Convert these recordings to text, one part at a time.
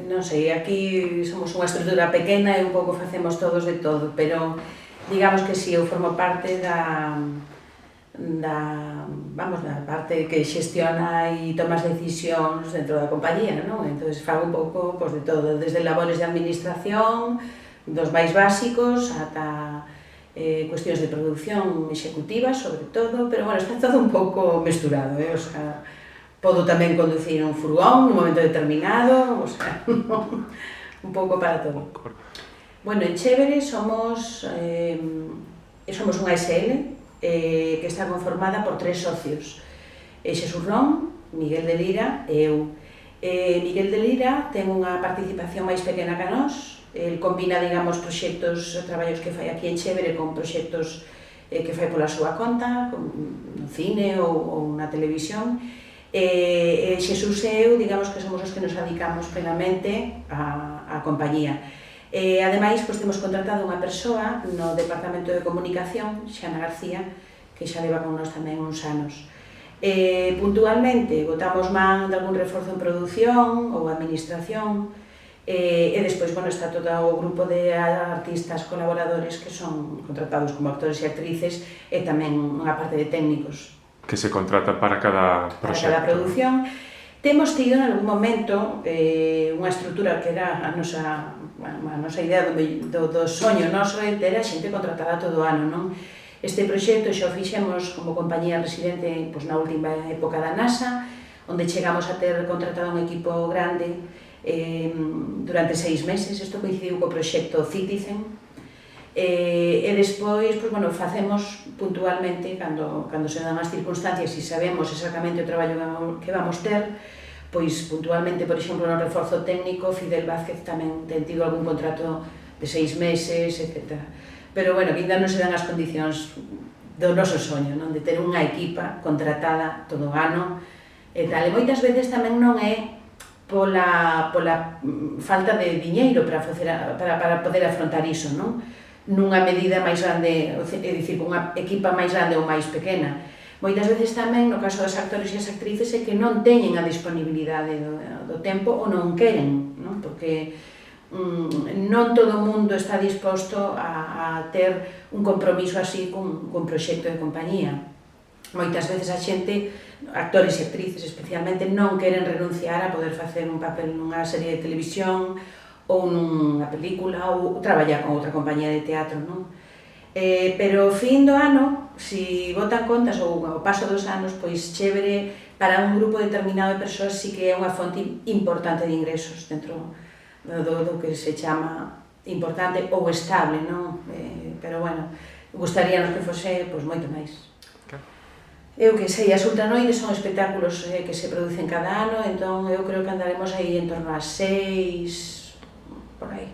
Non sei, aquí somos unha estrutura pequena e un pouco facemos todos de todo, pero digamos que si, eu formo parte da parte que xestiona e toma as decisións dentro da compañía, non? Entón, fago un pouco de todo, desde labores de administración, dos máis básicos, ata cuestións de producción executiva, sobre todo, pero, bueno, está todo un pouco mesturado, o sea, podo tamén conducir un furgón nun momento determinado, o sea, un pouco para todo. Bueno, en Chévere somos unha SL que está conformada por 3 socios. Xesús Ron, Miguel de Lira e eu. Miguel de Lira ten unha participación máis pequena que nós, el combina, digamos, proxectos, traballos que fai aquí en Chévere con proxectos que fai pola súa conta, no cine ou na televisión. Xesús e eu, digamos que somos os que nos dedicamos plenamente á compañía. Ademais, temos contratado unha persoa no Departamento de Comunicación, Xana García, que xa leva con nós tamén uns anos. Puntualmente, botamos man de algún reforzo en produción ou administración, e despois, bueno, está todo o grupo de artistas colaboradores que son contratados como actores e actrices e tamén unha parte de técnicos. Que se contrata para cada proxecto. Para cada produción. Temos tido en algún momento unha estrutura que era a nosa idea do soño noso, ter a xente contratada todo o ano, non? Este proxecto xa o fixemos como compañía residente na última época da NASA, onde chegamos a ter contratado un equipo grande durante 6 meses. Isto coincidiu co proxecto Citizen, e despois, facemos puntualmente, cando se dan as circunstancias e sabemos exactamente o traballo que vamos ter, pois puntualmente, por exemplo, no reforzo técnico, Fidel Vázquez tamén ten tido algún contrato de 6 meses, etc. Pero, bueno, que ainda non se dan as condicións do noso soño, non? De ter unha equipa contratada todo o ano e tal. E moitas veces tamén non é pola falta de diñeiro para poder afrontar iso, non? Nunha medida máis grande, é dicir, unha equipa máis grande ou máis pequena. Moitas veces tamén, no caso dos actores e as actrices, é que non teñen a disponibilidade do tempo ou non queren, non? Porque non todo o mundo está disposto a ter un compromiso así cun proxecto de compañía. Moitas veces a xente, actores e actrices especialmente, non queren renunciar a poder facer un papel nunha serie de televisión ou nunha película ou traballar con outra compañía de teatro, non? Pero ao fin do ano, se botan contas ou ao paso dos anos, pois Chévere para un grupo determinado de persoas sí que é unha fonte importante de ingresos dentro do que se chama importante ou estable, non? Pero, bueno, gustaríanos que fose moito máis. Eu que sei, as ultranoides son espectáculos que se producen cada ano, entón eu creo que andaremos aí en torno a 6, por aí.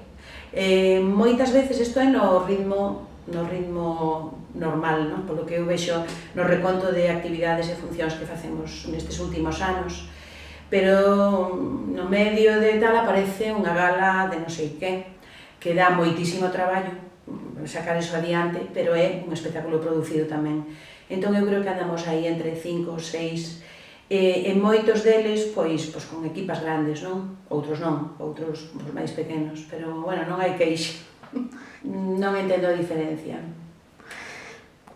Moitas veces isto é no ritmo normal, non? Polo que eu vexo no reconto de actividades e funcións que facemos nestes últimos anos, pero no medio de tal aparece unha gala de non sei que dá moitísimo traballo sacar iso adiante, pero é un espectáculo producido tamén. Entón eu creo que andamos aí entre 5 ou 6, e moitos deles pois con equipas grandes, non? Outros non, outros máis pequenos, pero, bueno, non hai queixa. Non entendo a diferencia.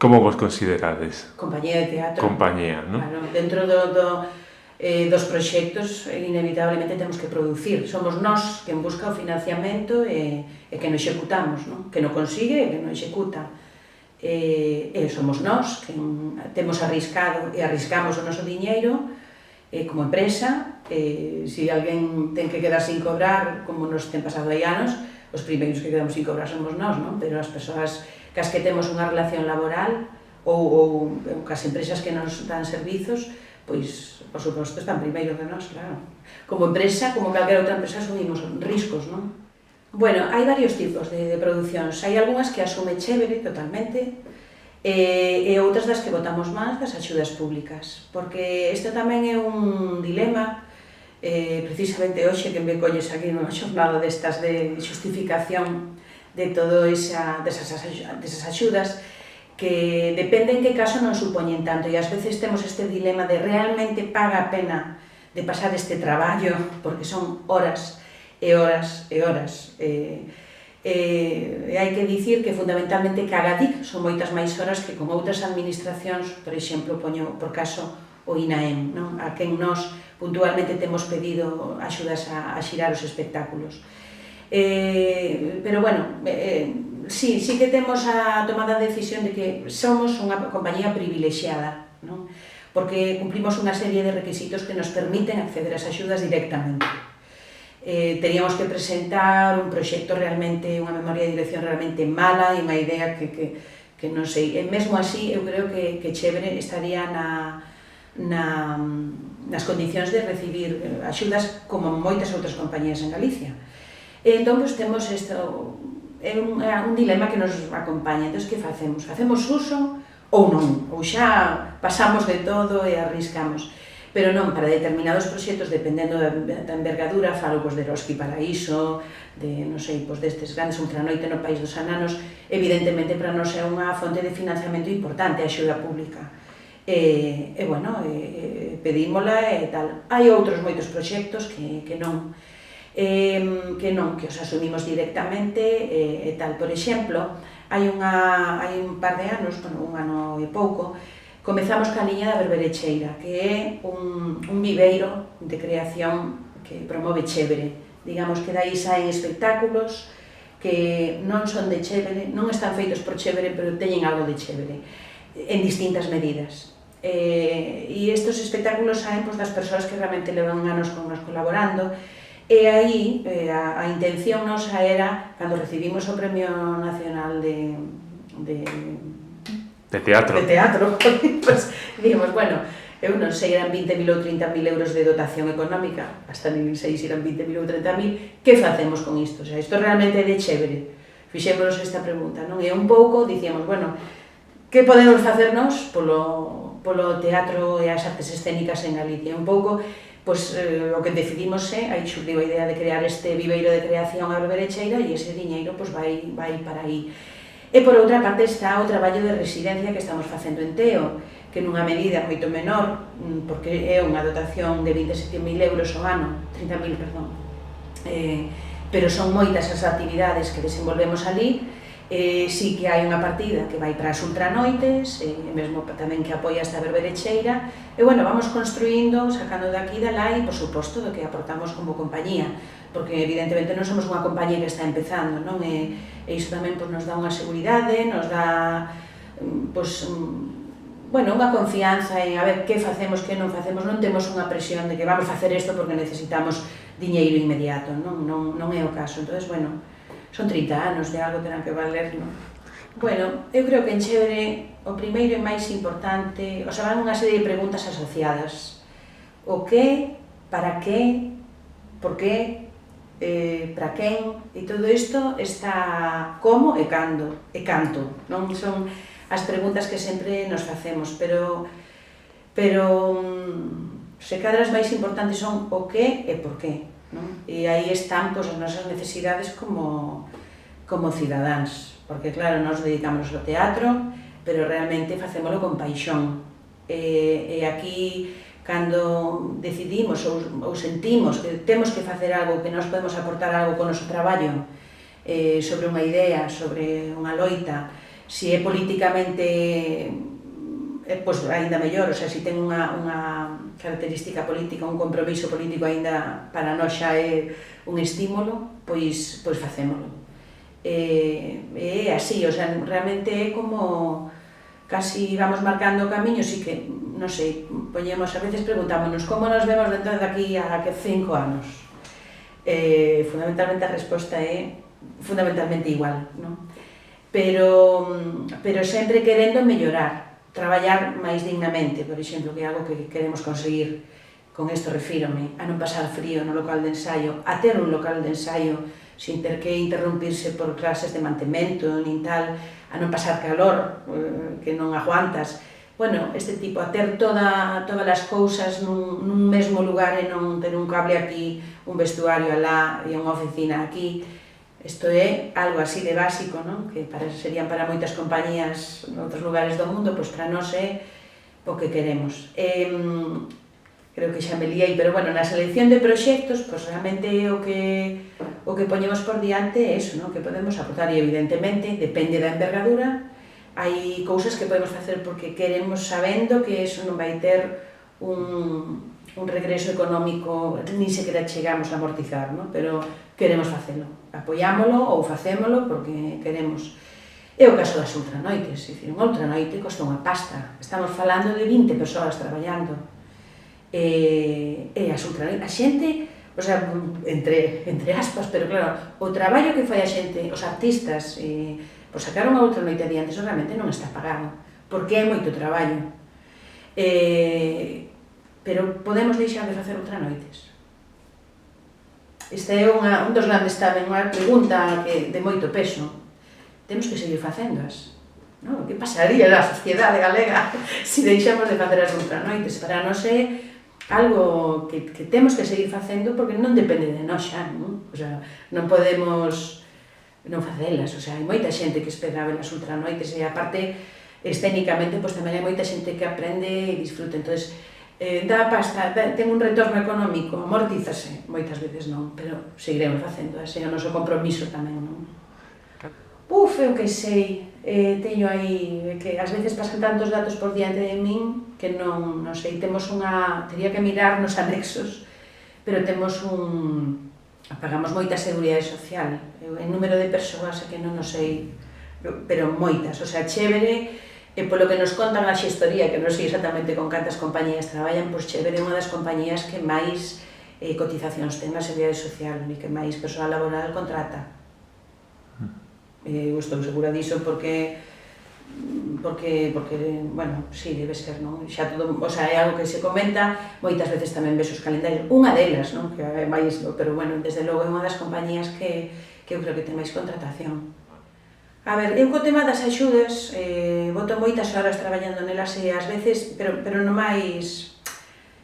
Como vos considerades? Compañía de teatro. Compañía, non? Claro, dentro dos proxectos, inevitablemente temos que producir. Somos nós quen busca o financiamento e que non executamos, non? Que non consigue e que non executa. E somos nós quen temos arriscado e arriscamos o noso diñeiro como empresa. Se alguén ten que quedar sin cobrar, como nos ten pasado aí anos, os primeiros que quedamos sin cobrar somos nós, non? Pero as persoas cas que temos unha relación laboral ou cas empresas que nos dan servizos, pois, por suposto, están primeiro que nós, claro. Como empresa, como calquera outra empresa, asumimos riscos, non? Bueno, hai varios tipos de producións. Hai algunhas que asume Chévere totalmente e outras das que botamos máis das axudas públicas, porque isto tamén é un dilema. Precisamente hoxe que me colles aquí nunha xornada destas de xustificación de todo desas axudas, que depende en que caso non supoñen tanto, e ás veces temos este dilema de realmente paga a pena pasar este traballo, porque son horas e horas e horas. Hai que dicir que fundamentalmente que a GADIC son moitas máis horas que con outras administracións, por exemplo, poño por caso o INAEM, non? A quen nós puntualmente temos pedido axudas a xirar os espectáculos. Pero bueno, sí que temos a tomada de decisión de que somos unha compañía privilexiada, non? Porque cumplimos unha serie de requisitos que nos permiten acceder ás axudas directamente. Teríamos que presentar un proxecto realmente, unha memoria de dirección realmente mala e unha idea que non sei. E mesmo así, eu creo que Chévere estaría nas condicións de recibir axudas como moitas outras compañías en Galicia. Entón, temos isto, é un dilema que nos acompaña. Entón, que facemos? Facemos uso ou non? Ou xa pasamos de todo e arriscamos? Pero non, para determinados proxectos, dependendo da envergadura, falo de Eroski Paraíso, de, non sei, destes grandes Ultranoite no País dos Ananos, evidentemente para nós é unha fonte de financiamento importante a axuda pública. Bueno, pedímola e tal. Hai outros moitos proxectos que non, que os asumimos directamente e tal. Por exemplo, hai un par de anos, un ano e pouco, comezamos ca liña da Berberecheira, que é un viveiro de creación que promove Chévere. Digamos que dai saen espectáculos que non son de Chévere, non están feitos por Chévere, pero teñen algo de Chévere, en distintas medidas. E estes espectáculos saen das persoas que realmente levan anos con nos colaborando. E aí, a intención nosa era, cando recibimos o Premio Nacional de teatro, pues, digamos, bueno, eu non sei, eran 20.000 ou 30.000 euros de dotación económica, hasta nin sei se eran 20.000 ou 30.000, que facemos con isto? O sea, isto realmente é de Chévere. Fixémonos esta pregunta, non? E un pouco dicíamos, bueno, que podemos facer nós polo teatro e as artes escénicas en Galicia? Un pouco, pois, o que decidimos aí xurdiu a idea de crear este viveiro de creación a Berberecheira e ese diñeiro vai para aí. E por outra parte está o traballo de residencia que estamos facendo en Teo, que nunha medida moito menor, porque é unha dotación de 27.000 euros ao ano, 30.000, perdón, pero son moitas as actividades que desenvolvemos ali. Sí que hai unha partida que vai para as ultranoites, mesmo tamén que apoia esta Berberecheira, e bueno, vamos construindo, sacando daqui e dalá e, por suposto, do que aportamos como compañía, porque evidentemente non somos unha compañía que está empezando, non? E iso tamén nos dá unha seguridade, nos dá, bueno, unha confianza en a ver que facemos, que non facemos, non temos unha presión de que vamos facer isto porque necesitamos diñeiro inmediato, non é o caso. Entón, bueno, son 30 anos de algo terán que valer, non? Bueno, eu creo que en Chévere o primeiro e máis importante, o sea, van unha serie de preguntas asociadas. O que, para que, por que, para quen, e todo isto está como e cando, e canto, non? Son as preguntas que sempre nos facemos, pero se cadra as máis importantes son o que e por que, non? E aí están as nosas necesidades como cidadáns, porque claro, nos dedicamos ao teatro, pero realmente facémolo con paixón. E aquí, cando decidimos ou sentimos que temos que facer algo, que nos podemos aportar algo con o noso traballo, sobre unha idea, sobre unha loita, se é políticamente, pois aínda mellor, o sea, se ten unha característica política, un compromiso político aínda para nós xa é un estímulo, pois facémolo. É así, o sea, realmente é como casi vamos marcando o camiño, si que, non sei, poñemos, a veces preguntámonos como nos vemos dentro de aquí a 5 anos. Fundamentalmente a resposta é fundamentalmente igual, non? Pero sempre querendo mellorar, traballar máis dignamente, por exemplo, que é algo que queremos conseguir. Con isto refírome a non pasar frío no local de ensaio, a ter un local de ensaio sin ter que interrumpirse por clases de mantemento, nin tal, a non pasar calor, que non aguantas. Bueno, este tipo, a ter todas as cousas nun mesmo lugar e non ter un cable aquí, un vestuario alá e unha oficina aquí. Isto é algo así de básico, non? Que serían para moitas compañías en outros lugares do mundo, pois para nós é o que queremos. E creo que xa me liei, pero bueno, na selección de proxectos, pois realmente o que poñemos por diante é eso, que podemos aportar, e evidentemente, depende da envergadura, hai cousas que podemos facer porque queremos sabendo que eso non vai ter un regreso económico, ni sequera chegamos a amortizar, pero queremos facelo, apoiámolo ou facémolo porque queremos. É o caso das ultranoites, unha ultranoite costa unha pasta, estamos falando de 20 persoas traballando, e as ultranoites, a xente, o sea, entre aspas, pero claro, o traballo que fai a xente, os artistas, por sacar unha ultranoite adiante, eso realmente non está pagado, porque é moito traballo. Pero podemos deixar de facer ultranoites? Esta é un dos grandes tamén, unha pregunta de moito peso. Temos que seguir facéndoas. Que pasaría na sociedade galega se deixamos de facer as ultranoites? Para nós é algo que temos que seguir facendo porque non depende de nós xa, non? O sea, non podemos non facelas, o sea, hai moita xente que espera ver as ultranoites e aparte, escénicamente, pois tamén hai moita xente que aprende e disfruta, entonces dá pasta, ten un retorno económico, amortízase, moitas veces non, pero seguiremos facendo, ese é o noso compromiso tamén, non? Eu que sei, teño aí, que ás veces pasan tantos datos por diante de min que non sei, tería que mirar nos anexos, pero temos pagamos moita seguridade social, en número de persoas que non sei, pero moitas, o sea, chévere, polo que nos contan a xestoría, que non sei exatamente con cantas compañías traballan, pois chévere é unha das compañías que máis cotizacións ten na seguridade social e que máis persoal laboral contrata. Eu estou segura diso porque, bueno, sí, debe ser, non? Xa todo, o sea, é algo que se comenta, moitas veces tamén ves os calendarios, unha delas, non? Que é máis, pero bueno, desde logo é unha das compañías que eu creo que ten máis contratación. A ver, eu co tema das axudas, boto moitas horas traballando nelas e ás veces, pero non máis,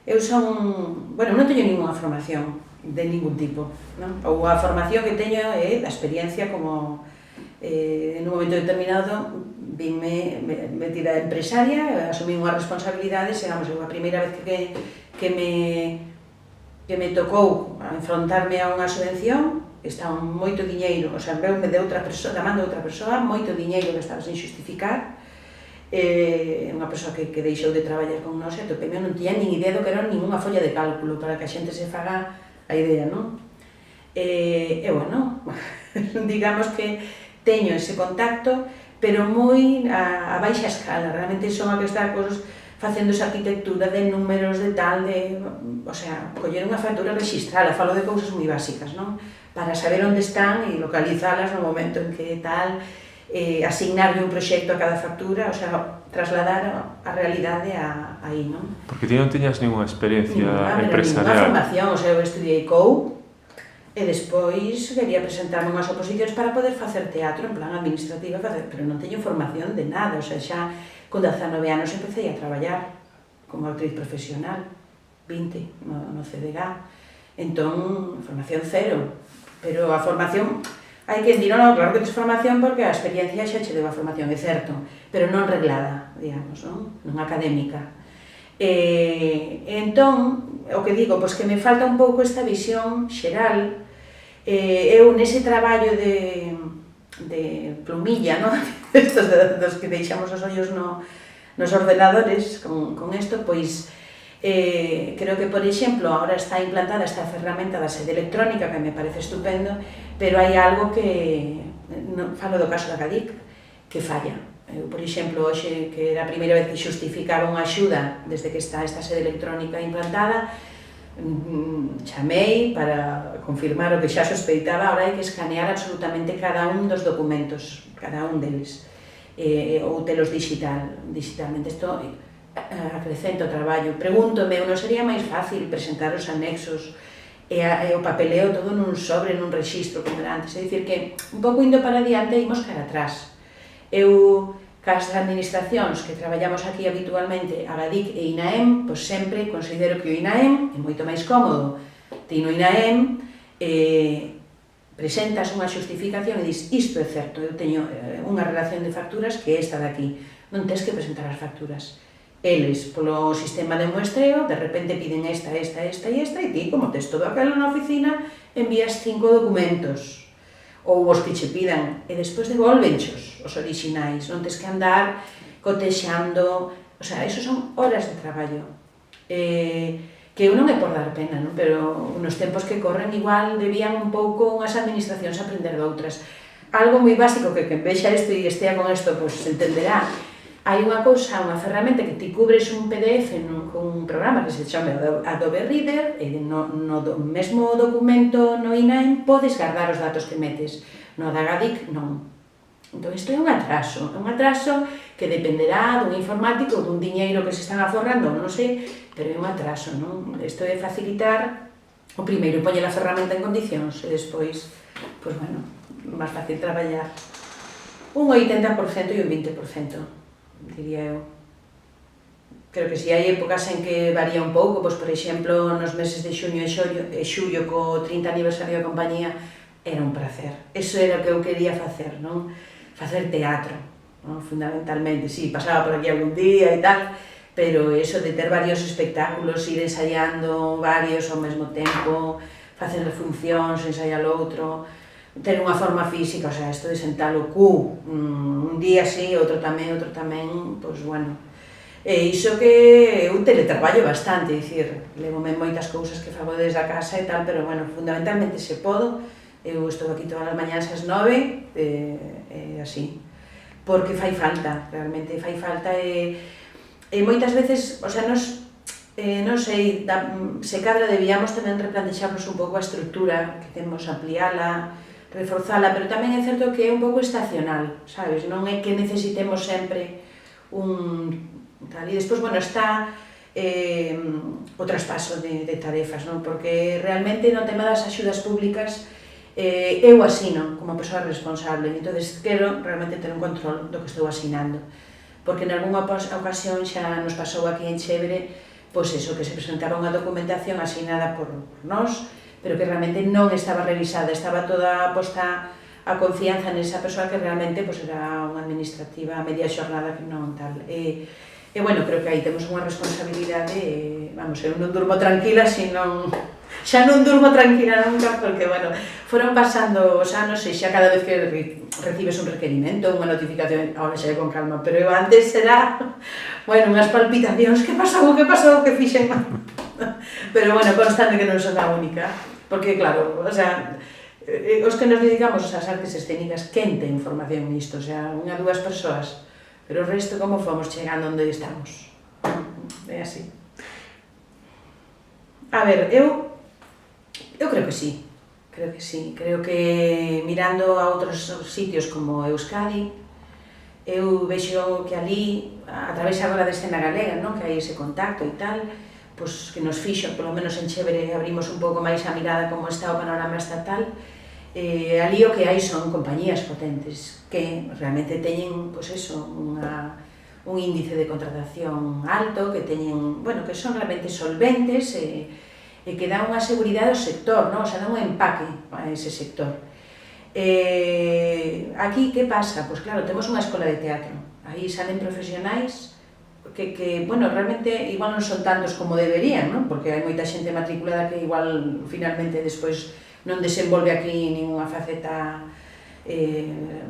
eu son, bueno, non teño ninguna formación de ningún tipo, non? Ou a formación que teño é da experiencia como en un momento determinado vime metida empresaria, asumí unhas responsabilidades, digamos, a primeira vez que me tocou enfrontarme a unha subvención, estaba moito diñeiro, o sea, veume de outra persoa, da man de outra persoa, moito diñeiro que estaba sen xustificar, unha persoa que deixou de traballar con nós, e topeime, non tiña nin idea do que era ninguna folla de cálculo para que a xente se faga a idea, non? E, bueno, digamos que teño ese contacto, pero moi a baixa escala, realmente son a que está facendo esa arquitectura de números, de tal, o sea, coller unha factura e registrala, falo de cousas moi básicas, non? Para saber onde están e localizalas no momento en que tal, asignarle un proxecto a cada factura, o sea, trasladar a realidade aí, non? Porque ti non teñas ninguna experiencia empresarial. Ninguna formación, o sea, eu estudiei COU, e despois quería presentarme unhas oposicións para poder facer teatro en plan administrativo, pero non teño formación de nada, o sea, xa con 19 anos empecé a traballar como actriz profesional, 20 no CDG, entón, formación cero, pero a formación, hai que dir, non, claro que tens formación porque a experiencia xa che deu a formación, é certo, pero non reglada, digamos, non académica. Entón, o que digo, pois que me falta un pouco esta visión xeral. Eu nese traballo de plumilla, estos dos que deixamos os ollos nos ordenadores con isto, pois creo que, por exemplo, agora está implantada esta ferramenta da sede electrónica que me parece estupendo, pero hai algo que, falo do caso da CADIC, que falla. Eu, por exemplo, hoxe, que era a primeira vez que xustificaba unha axuda desde que está esta sede electrónica implantada, chamei para confirmar o que xa sospeitaba, ahora hai que escanear absolutamente cada un dos documentos, cada un deles, ou telos digitalmente. Isto acrecenta o traballo. Pregúntome, non sería máis fácil presentar os anexos e o papeleo todo nun sobre, nun rexistro, como era antes? É dicir, que un pouco indo para diante, imos cara atrás. Eu, cas administracións que traballamos aquí habitualmente, a GADIC e INAEM, pois sempre considero que o INAEM é moito máis cómodo. Ti no INAEM presentas unha xustificación e dis, isto é certo, eu teño unha relación de facturas que é esta de aquí, non tens que presentar as facturas. Eles, polo sistema de muestreo, de repente piden esta, e ti, como tes todo aquilo na oficina, envías 5 documentos, ou os que che pidan, e despois devolvenchos os orixinais, non tes que andar cotexando, o sea, esos son horas de traballo, que eu non é por dar pena, non? Pero nos tempos que corren igual debían un pouco unhas administracións aprender de outras. Algo moi básico que vexa isto e estea con isto, pois entenderá. Hai unha cousa, unha ferramenta que ti cubres un PDF con un programa que se chama Adobe Reader e no mesmo documento no INAIM podes guardar os datos que metes. No Dagadic non. Entón isto é un atraso que dependerá dun informático, dun diñeiro que se están aforrando, non sei, pero é un atraso, non? Isto é facilitar, o primeiro poñer a ferramenta en condicións e despois, pois bueno, máis fácil traballar. Un 80% e un 20%. Diría eu. Creo que si hai épocas en que varía un pouco, pois, por exemplo, nos meses de xuño e xullo, co 30 aniversario da compañía, era un placer. Eso era o que eu quería facer, non? Facer teatro, non? Fundamentalmente, si, pasaba por aquí algún día e tal, pero eso de ter varios espectáculos, ir ensaiando varios ao mesmo tempo, facer funcións, ensaiar outro, ter unha forma física, o sea, isto de sentar o cu, un día así, outro tamén, pois, bueno. E iso que eu teletraballo bastante, dicir, levome moitas cousas que fago desde a casa e tal, pero, bueno, fundamentalmente se podo, eu estou aquí todas as mañás ás 9, e así, porque fai falta, realmente fai falta, e moitas veces, o sea, non sei, se cadra debíamos tamén replantexarnos un pouco a estrutura que temos, ampliala, reforzala, pero tamén é certo que é un pouco estacional, sabes? Non é que necesitemos sempre un tal, e despois, bueno, está o traspaso de tarefas, non? Porque realmente no tema das axudas públicas eu asino como persoa responsable, entón quero realmente ter un control do que estou asinando, porque en algunha ocasión xa nos pasou aquí en Chévere, pois eso, que se presentaba unha documentación asinada por nós, pero que realmente non estaba revisada, estaba toda posta a confianza nesa persoa que realmente era unha administrativa a media xornada que non tal. E, bueno, creo que aí temos unha responsabilidade, vamos, eu non durmo tranquila, xa non durmo tranquila nunca, porque, bueno, foron pasando os anos e xa cada vez que recibes un requerimento, unha notificación, ahora xa é con calma, pero antes era, bueno, unhas palpitacións, que pasou, que fixen? Pero, bueno, constante que non son a única. Porque, claro, o sea, os que nos dedicamos ás artes escénicas, quen ten formación nisto? O sea, unha, dúas persoas, pero o resto como fomos chegando onde estamos? É así. A ver, eu creo que sí, creo que mirando a outros sitios como Euskadi, eu vexo que ali, a través agora da escena galega, non? Que hai ese contacto e tal, pois que nos fixo, polo menos en Chévere, abrimos un pouco máis a mirada como está o panorama estatal, ali o que hai son compañías potentes que realmente teñen, pois eso, un índice de contratación alto, que teñen, bueno, que son realmente solventes e que dan unha seguridade ao sector, non? O sea, dan un empaque a ese sector. Aquí, que pasa? Pois claro, temos unha escola de teatro, aí salen profesionais que, bueno, realmente igual non son tantos como deberían, non? Porque hai moita xente matriculada que igual finalmente despois non desenvolve aquí ninguna faceta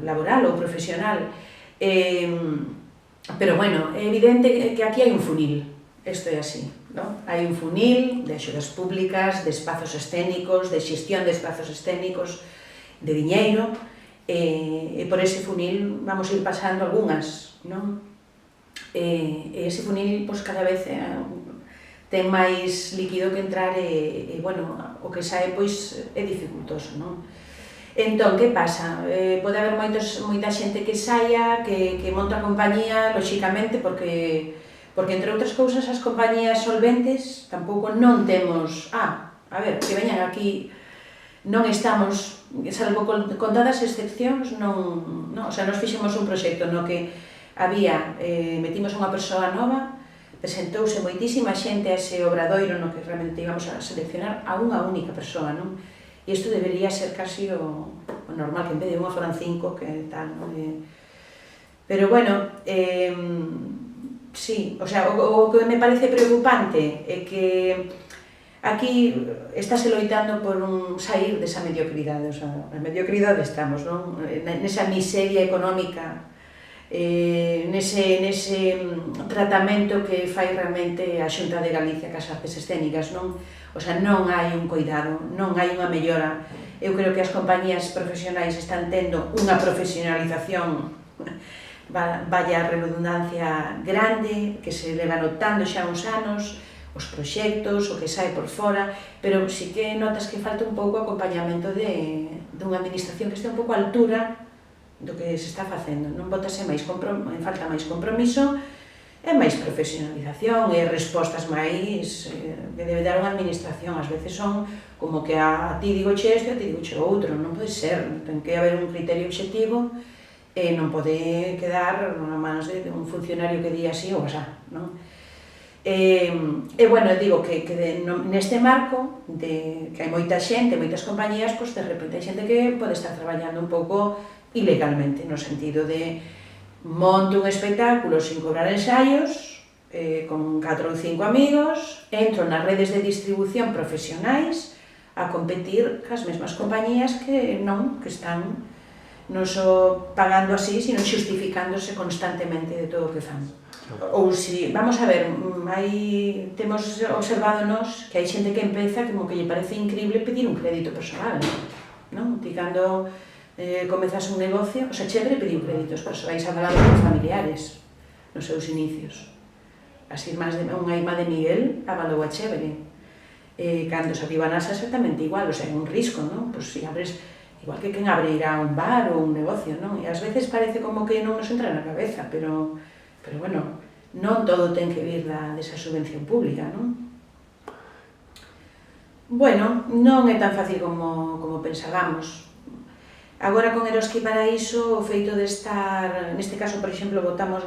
laboral ou profesional. Pero, bueno, é evidente que aquí hai un funil, isto é así, non? Hai un funil de axudas públicas, de espazos escénicos, de xestión de espazos escénicos, de diñeiro, e por ese funil vamos ir pasando algunhas, non? E ese funil, pois, cada vez ten máis líquido que entrar e, bueno, o que sae, pois, é dificultoso, non? Entón, que pasa? Pode haber moita xente que saia, que monta a compañía, lóxicamente, porque, entre outras cousas, as compañías solventes tampouco non temos... a ver, que veñan aquí, non estamos, salvo con dadas excepcións, non, o sea, nos fixemos un proxecto no que había, metimos unha persoa nova, presentouse moitísima xente a ese obradoiro no que realmente íbamos a seleccionar a unha única persoa, non? E isto debería ser casi o normal, que en vez de unha foran 5, que tal, non? Pero, bueno, Sí, o sea, o que me parece preocupante é que aquí estáse loitando por un sair desa mediocridade, o sea, a mediocridade estamos, non? Nesa miseria económica, nese tratamento que fai realmente a Xunta de Galicia cas artes escénicas, non? O sea, non hai un cuidado, non hai unha mellora. Eu creo que as compañías profesionais están tendo unha profesionalización, vaya redundancia, grande, que se leva notando xa uns anos, os proxectos, o que sai por fora, pero sí que notas que falta un pouco acompañamento dunha administración que este un pouco a altura do que se está facendo. Non falta máis compromiso e máis profesionalización e respostas máis que debe dar unha administración. Ás veces son como que a ti digo che isto e a ti digo che outro, non pode ser, ten que haber un criterio objetivo e non pode quedar nas mans de un funcionario que di así ou asá, non? E, bueno, digo que neste marco de que hai moita xente, moitas compañías, pois de repente hai xente que pode estar traballando un pouco ilegalmente, no sentido de monto un espectáculo sin cobrar ensaios, con 4 ou 5 amigos, entro nas redes de distribución profesionais a competir cas mesmas compañías que non, que están non só pagando así, sino xustificándose constantemente de todo o que fan. Ou si, vamos a ver, temos observado nos que hai xente que empeza como que lle parece increíble pedir un crédito personal, non? Ti cando comezas un negocio, o sea, chévere pedir créditos persoais avalados por familiares nos seus inicios. Unha irmá de Miguel avalou a chévere. Cando se abriu a NASA exactamente igual, o sea, é un risco, non? Pois si abres, igual que quen abrirá un bar ou un negocio, non? E ás veces parece como que non nos entra na cabeza, pero bueno, non todo ten que vir desa subvención pública, non? Bueno, non é tan fácil como pensábamos. Agora con Eroski Paraíso, o feito de estar, neste caso, por exemplo, votamos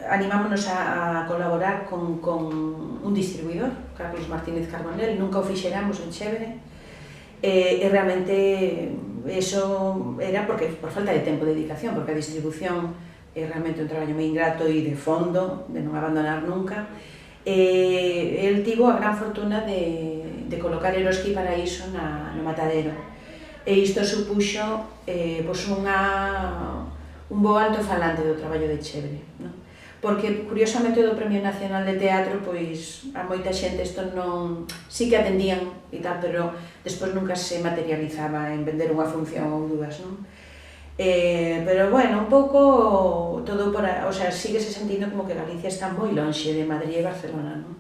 animámonos a colaborar con un distribuidor, Carlos Martínez Carbonell, nunca o fixeramos en Chévere, e realmente eso era por falta de tempo de dedicación, porque a distribución é realmente un traballo moi ingrato e de fondo, de non abandonar nunca. El tivo a gran fortuna de colocar Eroski Paraíso no Matadero, e isto supuxo un bo alto falante do traballo de Chévere, non? Porque, curiosamente, do Premio Nacional de Teatro, pois, a moita xente isto non... Sí que atendían e tal, pero despois nunca se materializaba en vender unha función ou dúas, non? Pero, bueno, un pouco todo por... O sea, síguese sentindo como que Galicia está moi lonxe de Madrid e Barcelona, non?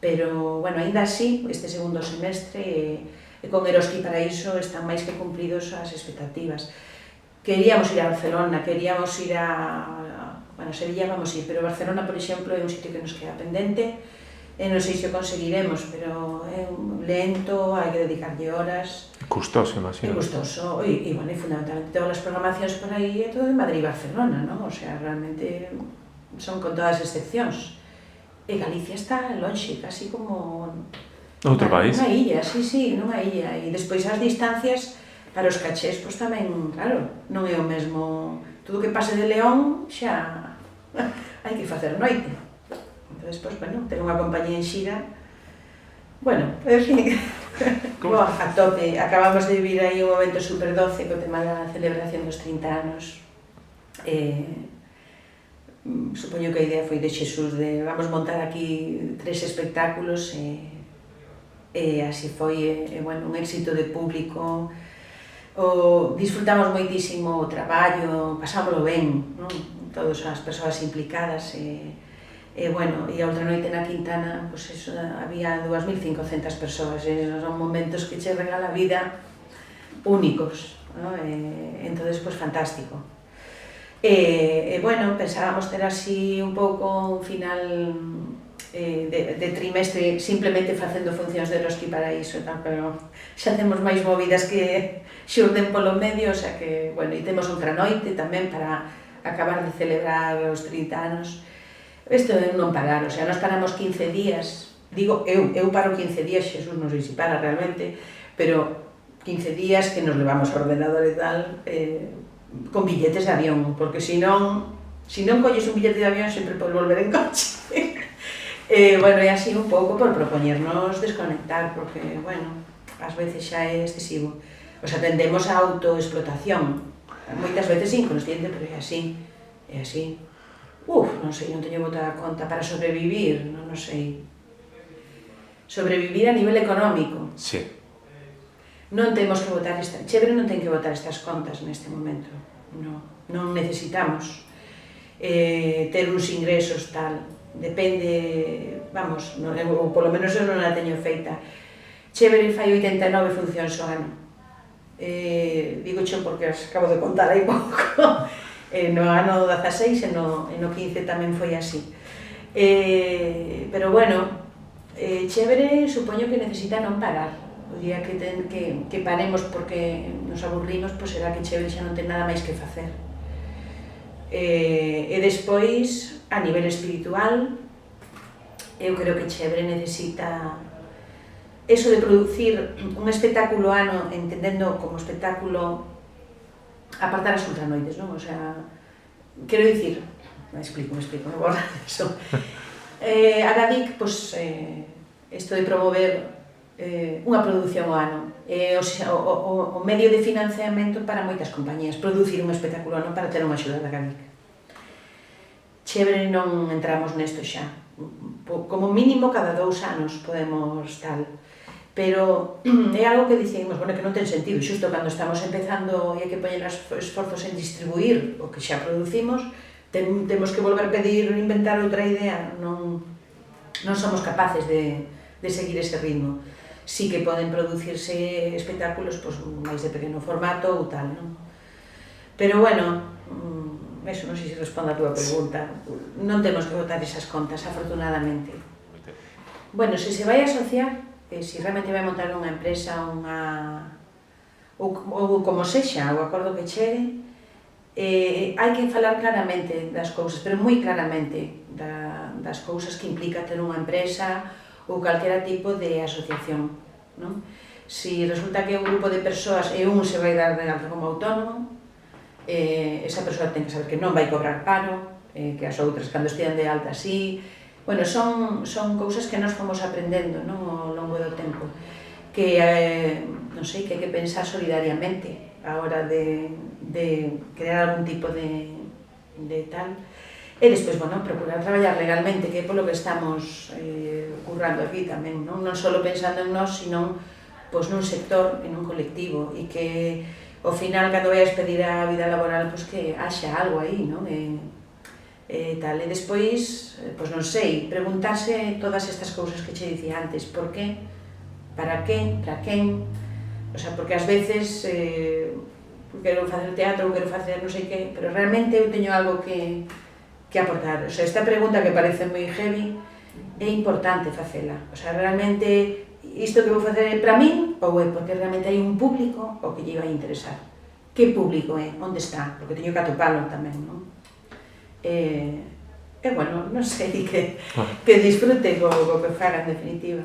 Pero, bueno, aínda así, este segundo semestre, con Eroski Paraíso, están máis que cumpridos as expectativas. Queríamos ir a Barcelona, queríamos ir a... Bueno, Sevilla vamos ir, pero Barcelona, por exemplo, é un sitio que nos queda pendente, e non sei se o conseguiremos, pero é lento, hai que dedicarlle horas. Custoso, imagino. É custoso, e bueno, e fundamentalmente todas as programacións por aí é todo de Madrid e Barcelona, non? O sea, realmente son con todas as excepcións. E Galicia está lonxe, casi como... Outro país? Nunha illa, sí, nunha illa. E despois as distancias para os cachés, pois tamén, claro, non é o mesmo... Tudo que pase de León xa hai que facer noite. Entón, pois, bueno, ten unha compañía en xira. Bueno, en fin, a tope. Acabamos de vivir aí un momento super doce co tema da celebración dos 30 anos. Supoño que a idea foi de Xesús de vamos montar aquí 3 espectáculos e así foi, bueno, un éxito de público. Disfrutamos moitísimo o traballo, pasámoslo ben, non? Todas as persoas implicadas bueno, e a outra noite na Quintana, pois eso, había 2.500 persoas, son momentos que che regala a vida únicos, non? Entón, pois, fantástico. Bueno, pensábamos ter así un pouco un final de trimestre simplemente facendo funcións de Eroski Paraíso e tal, pero xa temos máis movidas que xurden polo medio, o sea que, bueno, e temos outra noite tamén para acabar de celebrar os 30 anos. Isto é non parar, o sea, nós paramos 15 días, digo, eu paro 15 días, Xesús non sei se para realmente, pero 15 días que nos levamos ao ordenador e tal, con billetes de avión, porque senón Se non colles un billete de avión, sempre podes volver en coche. Bueno, é así un pouco por propoñernos desconectar, porque, bueno, ás veces xa é excesivo. O sea, tendemos a autoexplotación, moitas veces inconsciente, pero é así, é así. Non sei, non teño botada conta para sobrevivir, non sei. Sobrevivir a nivel económico. Sí. Non temos que botar Chévere non ten que botar estas contas neste momento, non necesitamos ter uns ingresos tal, depende, vamos, ou polo menos eu non a teño feita. Chévere fai 89 funcións ao ano, digo xo porque as acabo de contar aí pouco, no ano 16 e no 15 tamén foi así, pero bueno, Chévere supoño que necesita non parar. O día que paremos porque nos aburrimos, pois será que Chévere xa non ten nada máis que facer. E despois, a nivel espiritual, eu creo que Chévere necesita eso de producir un espectáculo ano, entendendo como espectáculo apartar as ultranoides, non? O sea, quero dicir, me explico, non vou hablar disso. Agadic, pois, isto de promover unha produción ao ano, o medio de financiamento para moitas compañías, producir un espectáculo ano para ter unha axuda da Agadic. Chévere non entramos nesto xa, como mínimo cada 2 anos podemos tal, pero é algo que dicimos, bueno, que non ten sentido, xusto cando estamos empezando e hai que poñer esforzos en distribuir o que xa producimos, temos que volver a pedir, inventar outra idea, non somos capaces de seguir ese ritmo. Sí que poden producirse espectáculos máis de pequeno formato ou tal, non? Pero, bueno, eso non sei se responde a túa pregunta. Non temos que botar esas contas, afortunadamente. Bueno, se se vai asociar, se realmente vai montar unha empresa, ou como sexa, o acordo que chegue, hai que falar claramente das cousas, pero moi claramente, das cousas que implica ter unha empresa ou calquera tipo de asociación, non? Se resulta que é un grupo de persoas e un se vai dar de alta como autónomo, esa persoa ten que saber que non vai cobrar paro, que as outras cando estean de alta así. Bueno, son cousas que nós fomos aprendendo, non, ao longo do tempo, que, non sei, que hai que pensar solidariamente a hora de crear algún tipo de tal. E despois, bueno, procurar traballar legalmente, que é polo que estamos currando aquí tamén, non só pensando en nós, sino nun sector, en un colectivo, e que ao final, cando vai a despedir a vida laboral, que haxa algo aí, non? E despois, non sei, preguntarse todas estas cousas que che dicía antes, por qué, para quen, o sea, porque ás veces quero facer teatro, quero facer non sei que, pero realmente eu teño algo que aportar. O sea, esta pregunta que parece moi heavy, é importante facela. O sea, realmente, isto que vou facer é para min, ou é porque realmente hai un público o que lle vai interesar. Que público é? Onde está? Porque teño que atopalo tamén, non? Bueno, non sei, que disfrute co que faga, en definitiva.